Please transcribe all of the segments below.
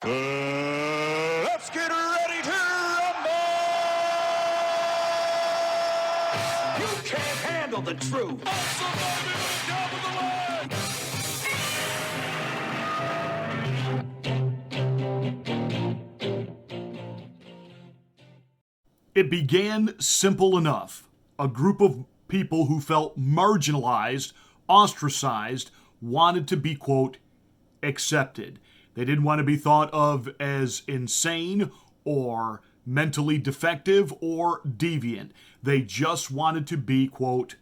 Let's get ready to rumble! You can't handle the truth. Awesome, baby, we're top of the line. It began simple enough. A group of people who felt marginalized, ostracized, wanted to be, quote, accepted. They didn't want to be thought of as insane or mentally defective or deviant. They just wanted to be, quote,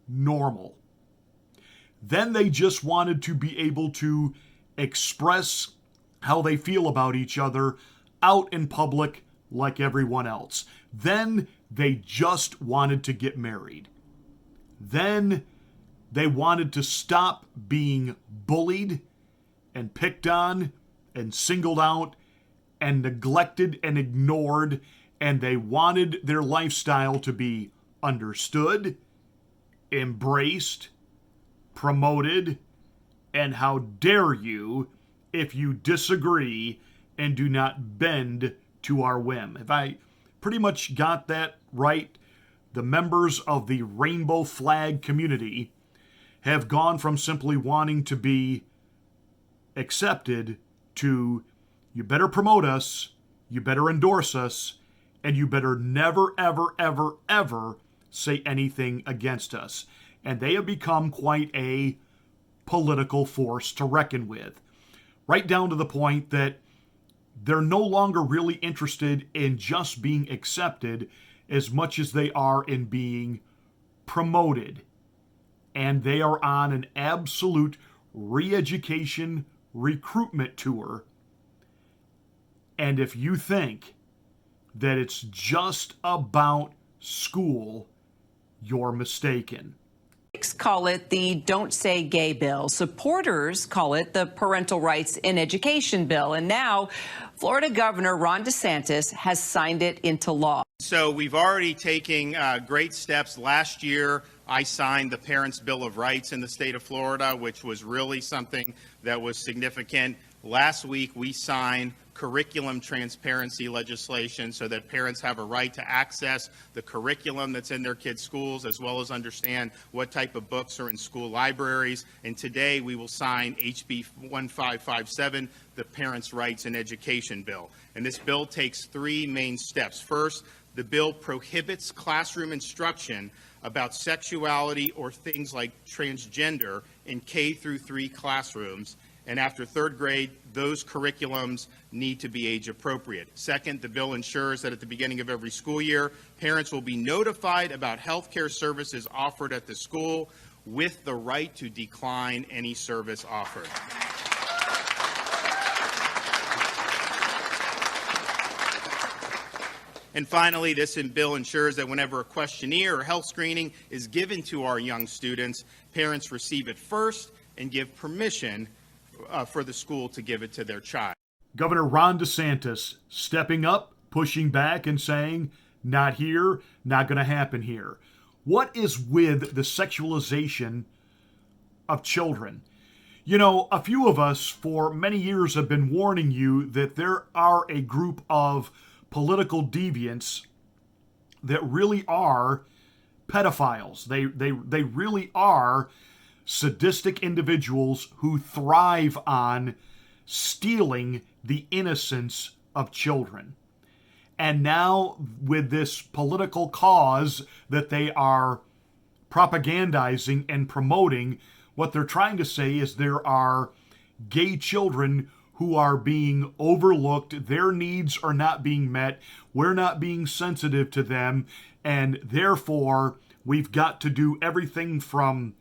normal. Then they just wanted to be able to express how they feel about each other out in public like everyone else. Then they just wanted to get married. Then they wanted to stop being bullied and picked on and singled out and neglected and ignored, and they wanted their lifestyle to be understood, embraced, promoted, and how dare you if you disagree and do not bend to our whim. If I pretty much got that right, the members of the rainbow flag community have gone from simply wanting to be accepted to you better promote us, you better endorse us, and you better never, ever, ever, ever say anything against us. And they have become quite a political force to reckon with. Right down to the point that they're no longer really interested in just being accepted as much as they are in being promoted. And they are on an absolute re-education recruitment tour. And if you think that it's just about school, you're mistaken. Critics call it the Don't Say Gay bill. Supporters call it the Parental Rights in Education bill. And now Florida Governor Ron DeSantis has signed it into law. So we've already taken great steps. Last year, I signed the Parents' Bill of Rights in the state of Florida, which was really something that was significant. Last week, we signed curriculum transparency legislation so that parents have a right to access the curriculum that's in their kids' schools, as well as understand what type of books are in school libraries. And today we will sign HB 1557, the Parents' Rights in Education bill. And this bill takes three main steps. First, the bill prohibits classroom instruction about sexuality or things like transgender in K through 3 classrooms. And after third grade, those curriculums need to be age appropriate. Second, the bill ensures that at the beginning of every school year, parents will be notified about health care services offered at the school with the right to decline any service offered. And finally, this bill ensures that whenever a questionnaire or health screening is given to our young students, parents receive it first and give permission for the school to give it to their child. Governor Ron DeSantis stepping up, pushing back, and saying, not here, not going to happen here. What is with the sexualization of children? You know, a few of us for many years have been warning you that there are a group of political deviants that really are pedophiles. They really are sadistic individuals who thrive on stealing the innocence of children. And now with this political cause that they are propagandizing and promoting, what they're trying to say is there are gay children who are being overlooked, their needs are not being met, we're not being sensitive to them, and therefore we've got to do everything from,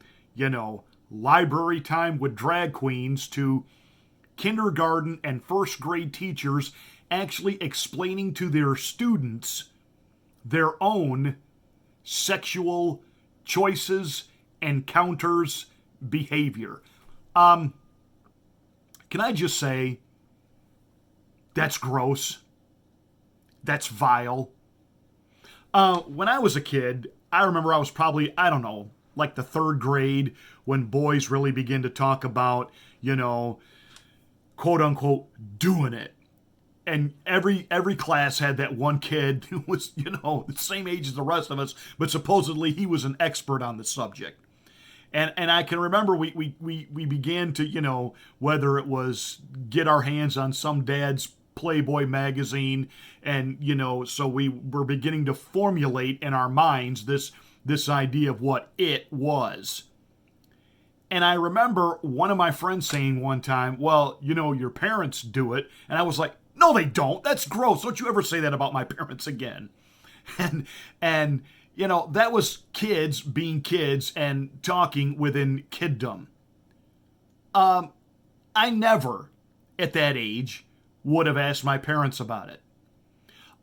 library time with drag queens to kindergarten and first grade teachers actually explaining to their students their own sexual choices, encounters, behavior. Can I just say, that's gross. That's vile. When I was a kid, I remember I was probably, like the third grade when boys really begin to talk about, quote unquote, doing it. and every class had that one kid who was, the same age as the rest of us, but supposedly he was an expert on the subject. And I can remember we began to, whether it was get our hands on some dad's Playboy magazine, and, so we were beginning to formulate in our minds this idea of what it was. And I remember one of my friends saying one time, well, your parents do it. And I was like, no, they don't. That's gross. Don't you ever say that about my parents again. And that was kids being kids and talking within kiddom. I never, at that age, would have asked my parents about it.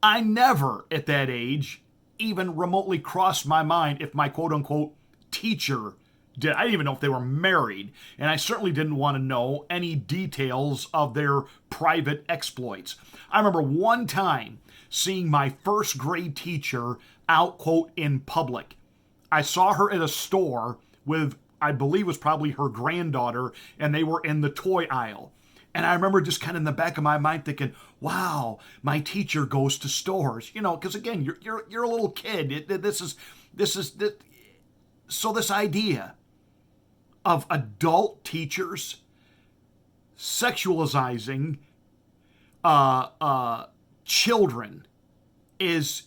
I never, at that age, even remotely crossed my mind if my quote-unquote teacher did. I didn't even know if they were married, and I certainly didn't want to know any details of their private exploits. I remember one time seeing my first grade teacher out, quote, in public. I saw her at a store with, I believe was probably her granddaughter, and they were in the toy aisle. And I remember just kind of in the back of my mind thinking, wow, my teacher goes to stores. Because again, you're a little kid. So this idea of adult teachers sexualizing children is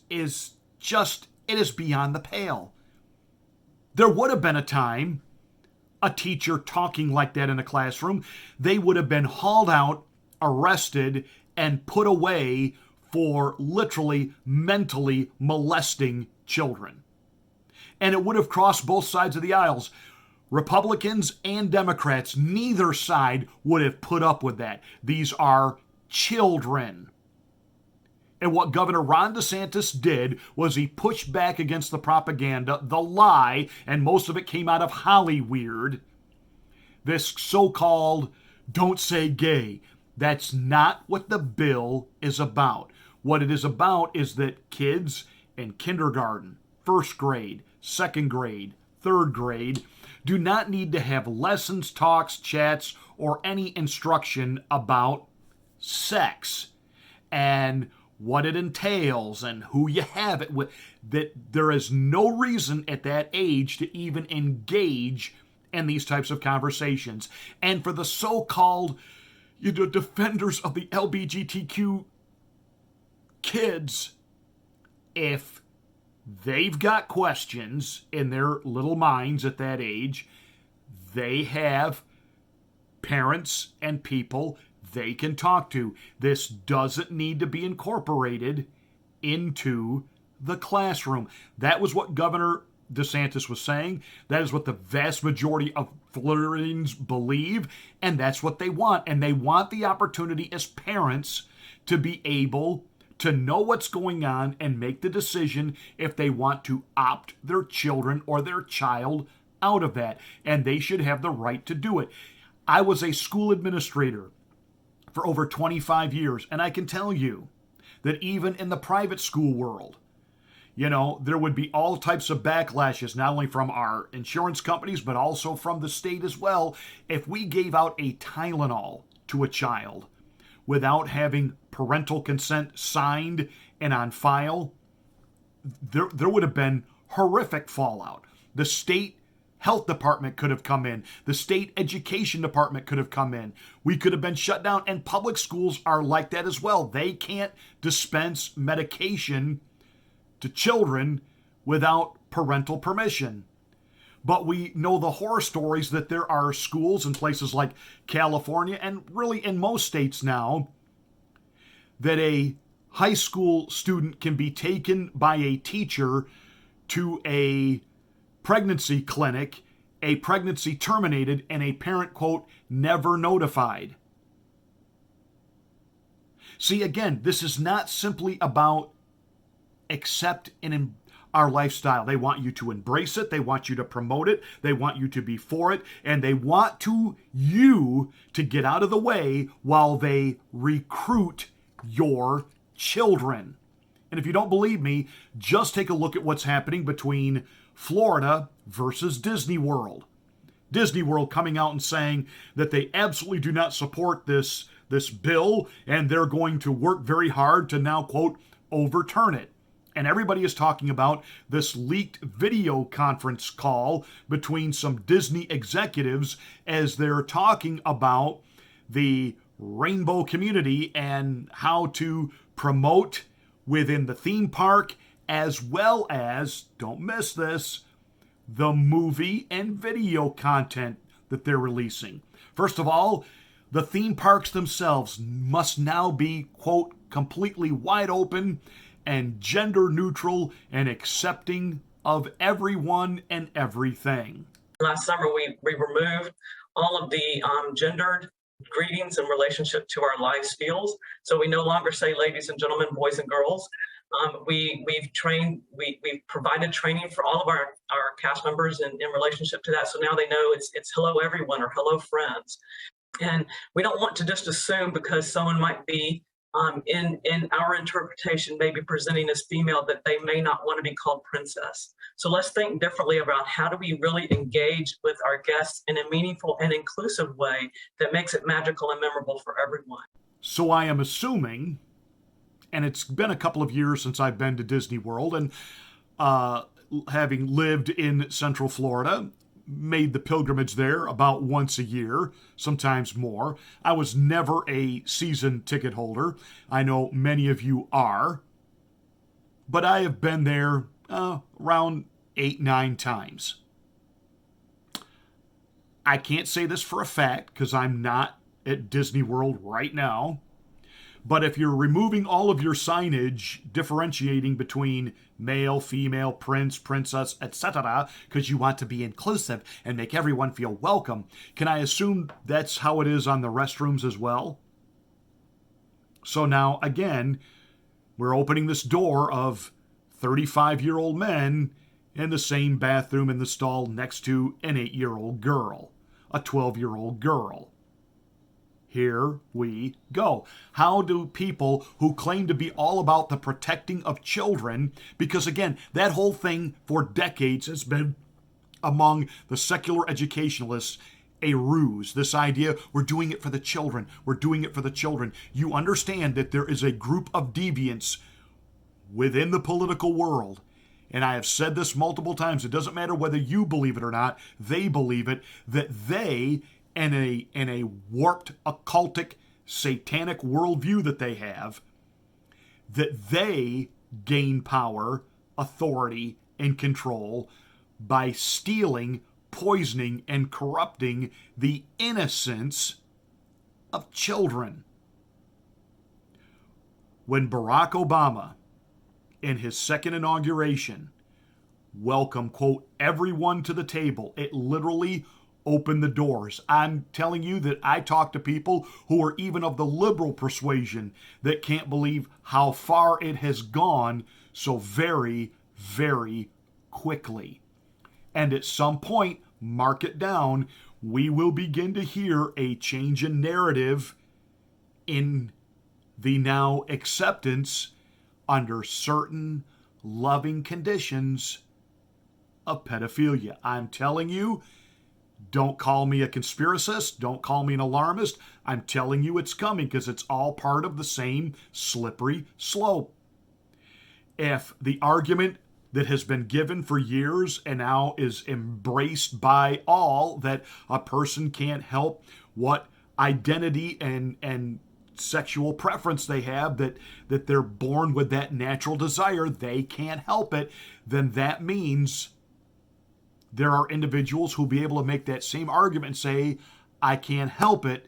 just, it is beyond the pale. There would have been a time a teacher talking like that in a classroom, they would have been hauled out, arrested, and put away for literally mentally molesting children. And it would have crossed both sides of the aisles. Republicans and Democrats, neither side would have put up with that. These are children. And what Governor Ron DeSantis did was he pushed back against the propaganda, the lie, and most of it came out of Hollyweird. This so-called don't say gay. That's not what the bill is about. What it is about is that kids in kindergarten, first grade, second grade, third grade do not need to have lessons, talks, chats, or any instruction about sex and what it entails and who you have it with. That there is no reason at that age to even engage in these types of conversations. And for the so-called defenders of the LGBTQ kids, if they've got questions in their little minds at that age, they have parents and people they can talk to. This doesn't need to be incorporated into the classroom. That was what Governor DeSantis was saying. That is what the vast majority of Floridians believe, and that's what they want. And they want the opportunity as parents to be able to know what's going on and make the decision if they want to opt their children or their child out of that. And they should have the right to do it. I was a school administrator for over 25 years, and I can tell you that even in the private school world, there would be all types of backlashes, not only from our insurance companies, but also from the state as well. If we gave out a Tylenol to a child without having parental consent signed and on file, there would have been horrific fallout. The state health department could have come in. The state education department could have come in. We could have been shut down. And public schools are like that as well. They can't dispense medication to children without parental permission. But we know the horror stories that there are schools in places like California and really in most states now that a high school student can be taken by a teacher to a pregnancy clinic, a pregnancy terminated, and a parent, quote, never notified. See, again, this is not simply about accept in our lifestyle. They want you to embrace it. They want you to promote it. They want you to be for it. And they want you to get out of the way while they recruit your children. And if you don't believe me, just take a look at what's happening between Florida versus Disney World. Disney World coming out and saying that they absolutely do not support this this bill, and they're going to work very hard to now, quote, overturn it. And everybody is talking about this leaked video conference call between some Disney executives as they're talking about the rainbow community and how to promote within the theme park, as well as, don't miss this, the movie and video content that they're releasing. First of all, the theme parks themselves must now be, quote, completely wide open and gender neutral and accepting of everyone and everything. Last summer, we removed all of the gendered greetings in relationship to our live steals. So we no longer say ladies and gentlemen, boys and girls. We've provided training for all of our cast members in relationship to that. So now they know it's hello everyone or hello friends. And we don't want to just assume because someone might be in our interpretation, maybe presenting as female, that they may not want to be called princess. So let's think differently about how do we really engage with our guests in a meaningful and inclusive way that makes it magical and memorable for everyone. So I am assuming, and it's been a couple of years since I've been to Disney World, and having lived in Central Florida, made the pilgrimage there about once a year, sometimes more. I was never a season ticket holder. I know many of you are. But I have been there around 8-9 times. I can't say this for a fact because I'm not at Disney World right now. But if you're removing all of your signage differentiating between male, female, prince, princess, etc., because you want to be inclusive and make everyone feel welcome, can I assume that's how it is on the restrooms as well? So now, again, we're opening this door of 35-year-old men in the same bathroom in the stall next to an 8-year-old girl, a 12-year-old girl. Here we go. How do people who claim to be all about the protecting of children, because again, that whole thing for decades has been among the secular educationalists a ruse. This idea, we're doing it for the children. We're doing it for the children. You understand that there is a group of deviants within the political world. And I have said this multiple times. It doesn't matter whether you believe it or not. They believe it, that they, in a warped, occultic, satanic worldview that they have, that they gain power, authority, and control by stealing, poisoning, and corrupting the innocence of children. When Barack Obama, in his second inauguration, welcomed, quote, everyone to the table, it literally open the doors. I'm telling you that I talk to people who are even of the liberal persuasion that can't believe how far it has gone so very, very quickly. And at some point, mark it down, we will begin to hear a change in narrative in the now acceptance under certain loving conditions of pedophilia. I'm telling you, don't call me a conspiracist. Don't call me an alarmist. I'm telling you it's coming because it's all part of the same slippery slope. If the argument that has been given for years and now is embraced by all, that a person can't help what identity and sexual preference they have, that they're born with that natural desire, they can't help it, then that means there are individuals who'll be able to make that same argument and say, I can't help it,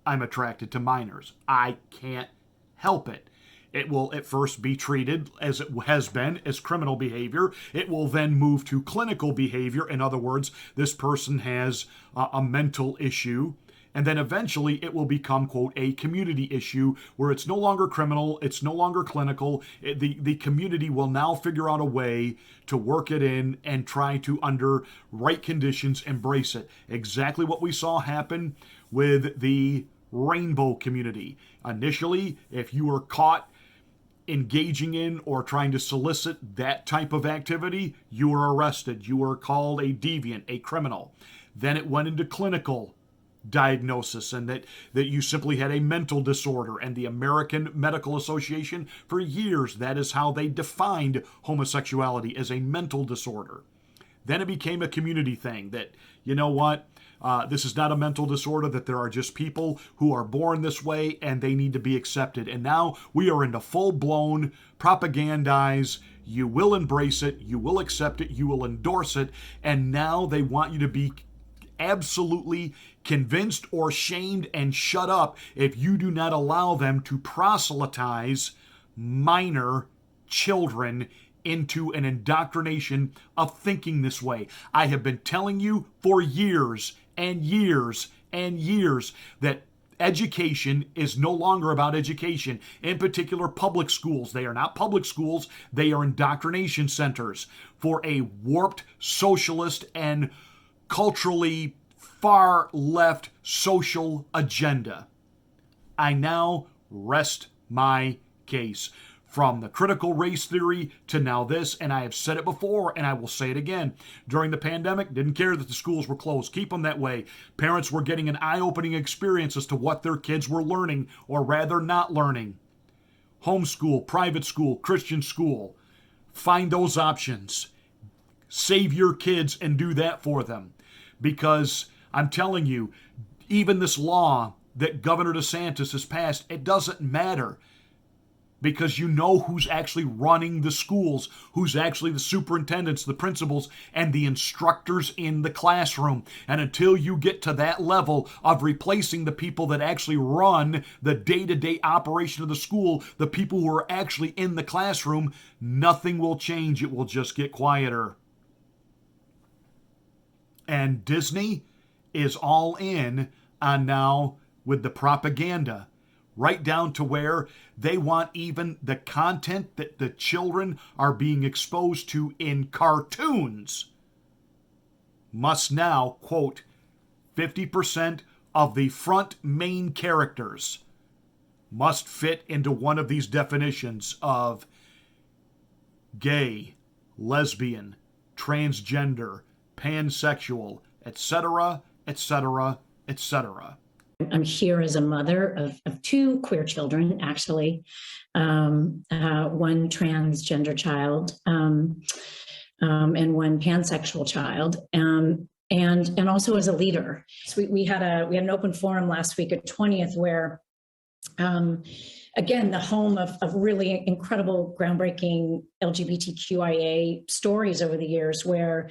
I'm attracted to minors. I can't help it. It will at first be treated, as it has been, as criminal behavior. It will then move to clinical behavior. In other words, this person has a mental issue. And then eventually it will become, quote, a community issue where it's no longer criminal, it's no longer clinical. The community will now figure out a way to work it in and try to, under right conditions, embrace it. Exactly what we saw happen with the rainbow community. Initially, if you were caught engaging in or trying to solicit that type of activity, you were arrested. You were called a deviant, a criminal. Then it went into clinical diagnosis and that you simply had a mental disorder. And the American Medical Association, for years, that is how they defined homosexuality, as a mental disorder. Then it became a community thing that, you know what, this is not a mental disorder, that there are just people who are born this way and they need to be accepted. And now we are into full-blown propagandize. You will embrace it, you will accept it, you will endorse it, and now they want you to be absolutely convinced or shamed and shut up if you do not allow them to proselytize minor children into an indoctrination of thinking this way. I have been telling you for years and years and years that education is no longer about education. In particular, public schools. They are not public schools. They are indoctrination centers for a warped socialist and culturally far left social agenda. I now rest my case. From the critical race theory to now this, and I have said it before and I will say it again. During the pandemic, didn't care that the schools were closed. Keep them that way. Parents were getting an eye-opening experience as to what their kids were learning, or rather not learning. Homeschool, private school, Christian school. Find those options. Save your kids and do that for them. Because I'm telling you, even this law that Governor DeSantis has passed, it doesn't matter. Because you know who's actually running the schools, who's actually the superintendents, the principals, and the instructors in the classroom. And until you get to that level of replacing the people that actually run the day-to-day operation of the school, the people who are actually in the classroom, nothing will change. It will just get quieter. And Disney is all in on now with the propaganda. Right down to where they want even the content that the children are being exposed to in cartoons must now, quote, 50% of the front main characters must fit into one of these definitions of gay, lesbian, transgender, pansexual, etc., etc., etc. I'm here as a mother of two queer children, actually, one transgender child and one pansexual child, and also as a leader. So we had an open forum last week at 20th where, again, the home of really incredible, groundbreaking LGBTQIA stories over the years, where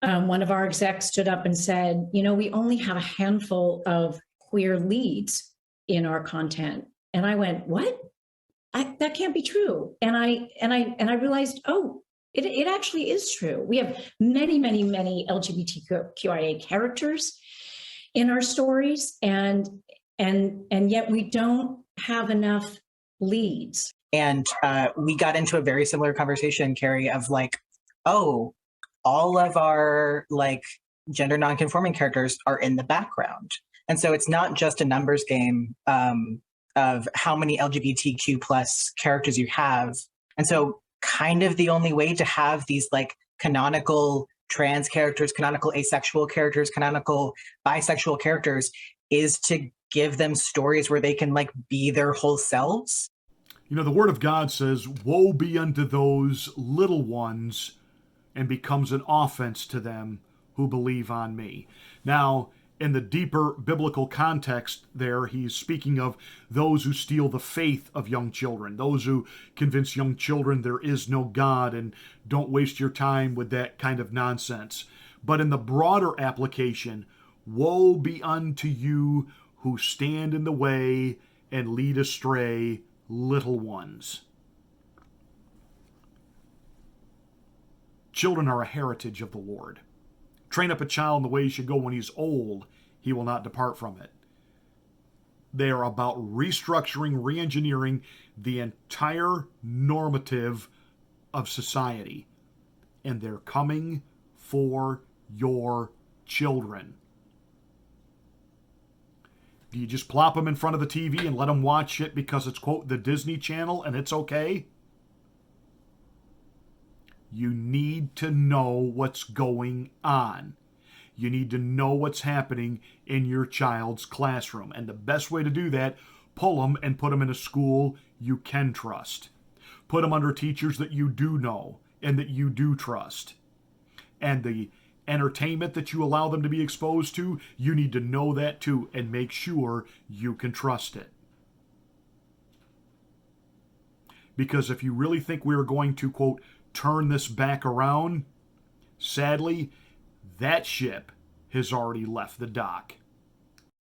one of our execs stood up and said, you know, we only have a handful of queer leads in our content. And I went, what? That can't be true. And I realized, oh, it actually is true. We have many, many, many LGBTQIA characters in our stories, and yet we don't have enough leads. And we got into a very similar conversation, Carrie, of like, oh, all of our like gender nonconforming characters are in the background. And so it's not just a numbers game of how many LGBTQ plus characters you have. And so kind of the only way to have these like canonical trans characters, canonical asexual characters, canonical bisexual characters is to give them stories where they can like be their whole selves. You know, the Word of God says, woe be unto those little ones, and becomes an offense to them who believe on me. Now, in the deeper biblical context there, he's speaking of those who steal the faith of young children, those who convince young children there is no God, and don't waste your time with that kind of nonsense. But in the broader application, woe be unto you who stand in the way and lead astray little ones. Children are a heritage of the Lord. Train up a child in the way he should go. When he's old, he will not depart from it. They are about restructuring, re-engineering the entire normative of society. And they're coming for your children. Do you just plop them in front of the TV and let them watch it because it's, quote, the Disney Channel and it's okay? You need to know what's going on. You need to know what's happening in your child's classroom. And the best way to do that, pull them and put them in a school you can trust. Put them under teachers that you do know and that you do trust. And the entertainment that you allow them to be exposed to, you need to know that too and make sure you can trust it. Because if you really think we're going to, quote, turn this back around, sadly, that ship has already left the dock.